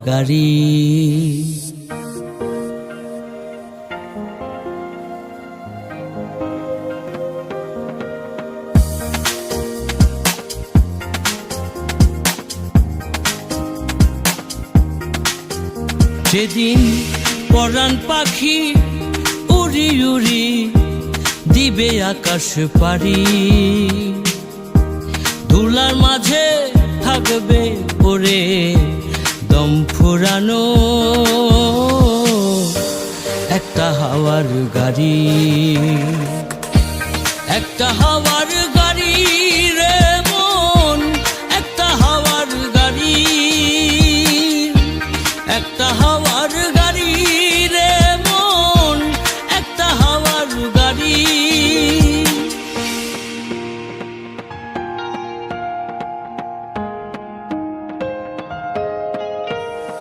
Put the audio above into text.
গাড়ি। সেদিন পরাণ পাখি উড়ি উড়ি দিবে আকাশ পাড়ি, ধুলার মাঝে থাকবে পড়ে দম ফুরানো একটা হাওয়ার গাড়ি, একটা হাওয়ার গাড়ি।